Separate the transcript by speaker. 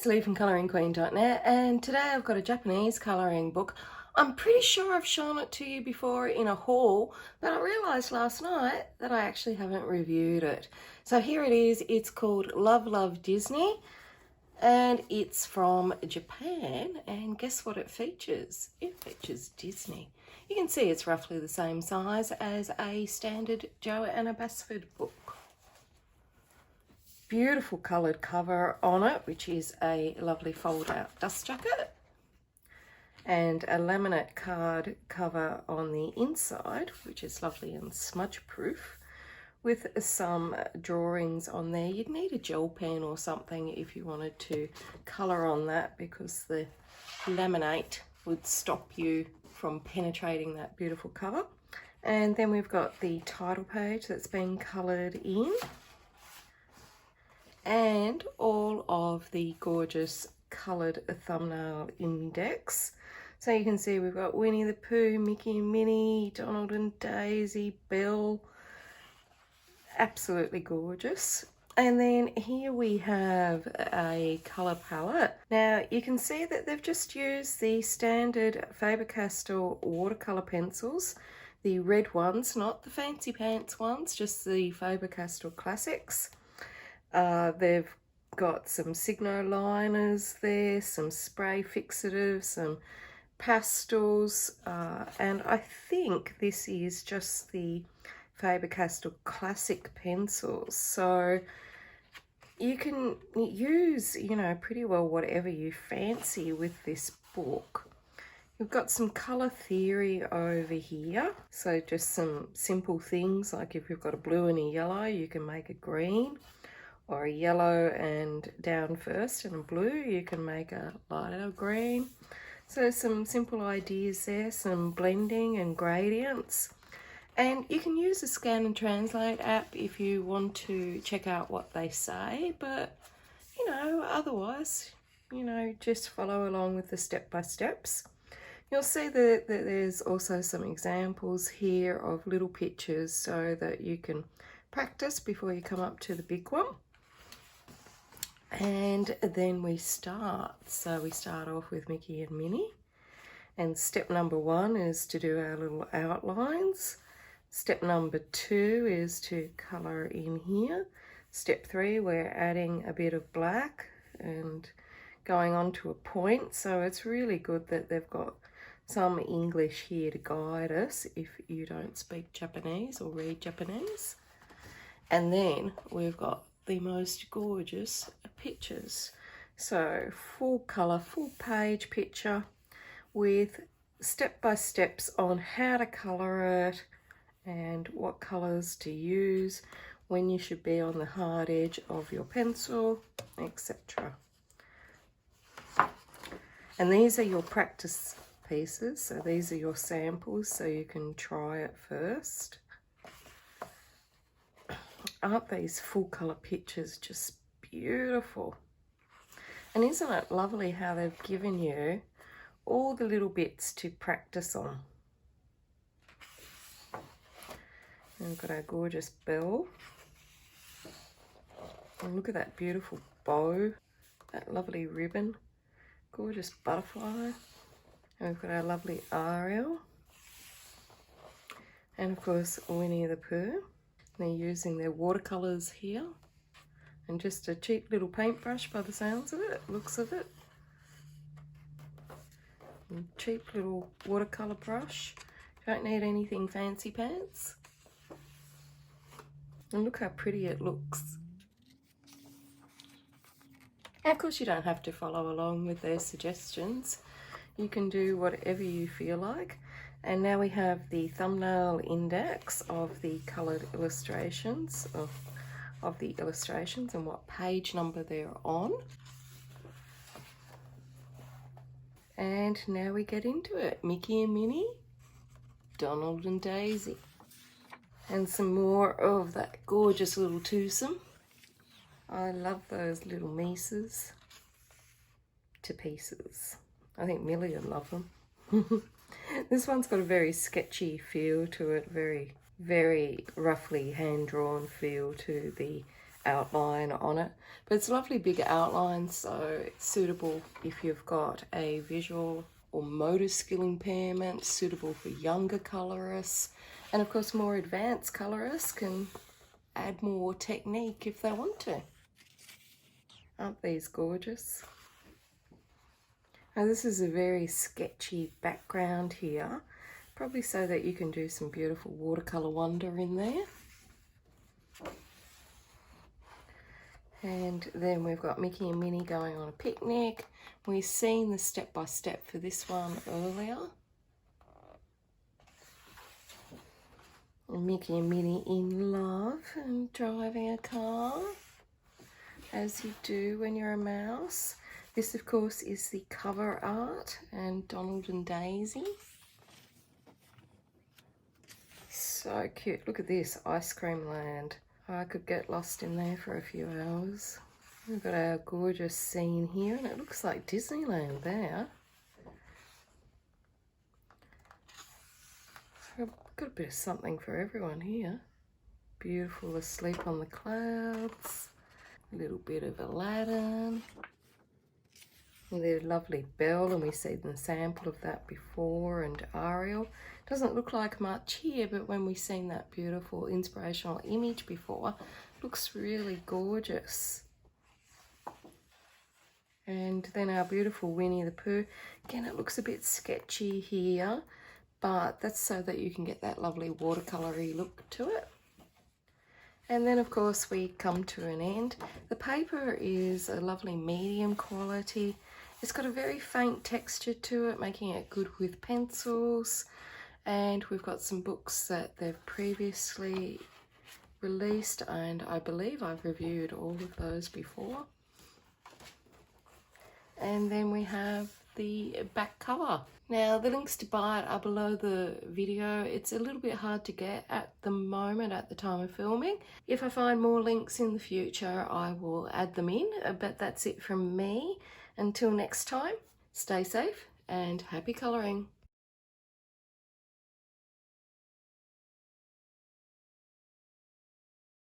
Speaker 1: it's Lee from ColouringQueen.net, and today I've got a Japanese colouring book. I'm pretty sure I've shown it to you before in a haul, but I realised last night that I actually haven't reviewed it. So here it is. It's called Love Love Disney, and it's from Japan, and guess what it features? It features Disney. You can see it's roughly the same size as a standard Joanna Basford book. Beautiful coloured cover on it, which is a lovely fold-out dust jacket, and a laminate card cover on the inside, which is lovely and smudge proof, with some drawings on there. You'd need a gel pen or something if you wanted to colour on that, because the laminate would stop you from penetrating that beautiful cover. And then we've got the title page that's been coloured in, and all of the gorgeous coloured thumbnail index. So you can see we've got Winnie the Pooh, Mickey and Minnie, Donald and Daisy, Belle. Absolutely gorgeous. And then here we have a colour palette. Now you can see that they've just used the standard Faber-Castell watercolour pencils, the red ones, not the fancy pants ones, just the Faber-Castell classics. They've got some Signo liners there, some spray fixatives, some pastels, and I think this is just the Faber-Castell classic pencils. So you can use, pretty well whatever you fancy with this book. We've got some colour theory over here. So just some simple things, like if you've got a blue and a yellow, you can make a green. Or a yellow and down first and a blue, you can make a lighter green. So some simple ideas there, some blending and gradients. And you can use the Scan and Translate app if you want to check out what they say, but otherwise, just follow along with the step-by-steps. You'll see that there's also some examples here of little pictures so that you can practice before you come up to the big one. And then we start. So we start off with Mickey and Minnie. And step number 1 is to do our little outlines. Step number 2 is to colour in here. Step 3, we're adding a bit of black and going on to a point. So it's really good that they've got some English here to guide us if you don't speak Japanese or read Japanese. And then we've got the most gorgeous pictures. So full colour, full page picture with step-by-steps on how to colour it and what colours to use, when you should be on the hard edge of your pencil, etc. And these are your practice pieces, so these are your samples, so you can try it first. Aren't these full colour pictures just beautiful? And isn't it lovely how they've given you all the little bits to practice on? And we've got our gorgeous Belle. And look at that beautiful bow, that lovely ribbon, gorgeous butterfly. And we've got our lovely Ariel. And of course Winnie the Pooh. They're using their watercolours here, and just a cheap little paintbrush by the sounds of it, looks of it. And cheap little watercolour brush. Don't need anything fancy pants. And look how pretty it looks. And of course you don't have to follow along with their suggestions. You can do whatever you feel like. And now we have the thumbnail index of the coloured illustrations, of the illustrations and what page number they're on. And now we get into it. Mickey and Minnie, Donald and Daisy. And some more of that gorgeous little twosome. I love those little Mises to pieces. I think Millie would love them. This one's got a very sketchy feel to it, very roughly hand-drawn feel to the outline on it. But it's a lovely big outline, so it's suitable if you've got a visual or motor skill impairment, suitable for younger colorists. And of course, more advanced colorists can add more technique if they want to. Aren't these gorgeous? Now this is a very sketchy background here, probably so that you can do some beautiful watercolour wonder in there. And then we've got Mickey and Minnie going on a picnic. We've seen the step-by-step for this one earlier. And Mickey and Minnie in love and driving a car, as you do when you're a mouse. This, of course, is the cover art, and Donald and Daisy. So cute. Look at this, Ice Cream Land. I could get lost in there for a few hours. We've got our gorgeous scene here, and it looks like Disneyland there. I've got a bit of something for everyone here. Beautiful Asleep on the Clouds. A little bit of Aladdin. And there's lovely Belle, and we've seen the sample of that before, and Ariel. Doesn't look like much here, but when we've seen that beautiful inspirational image before, looks really gorgeous. And then our beautiful Winnie the Pooh. Again, it looks a bit sketchy here, but that's so that you can get that lovely watercolour-y look to it. And then, of course, we come to an end. The paper is a lovely medium quality. It's got a very faint texture to it, making it good with pencils. And we've got some books that they've previously released, and I believe I've reviewed all of those before. And then we have the back cover. Now, the links to buy it are below the video. It's a little bit hard to get at the moment, at the time of filming. If I find more links in the future, I will add them in, but that's it from me. Until next time, stay safe and happy colouring.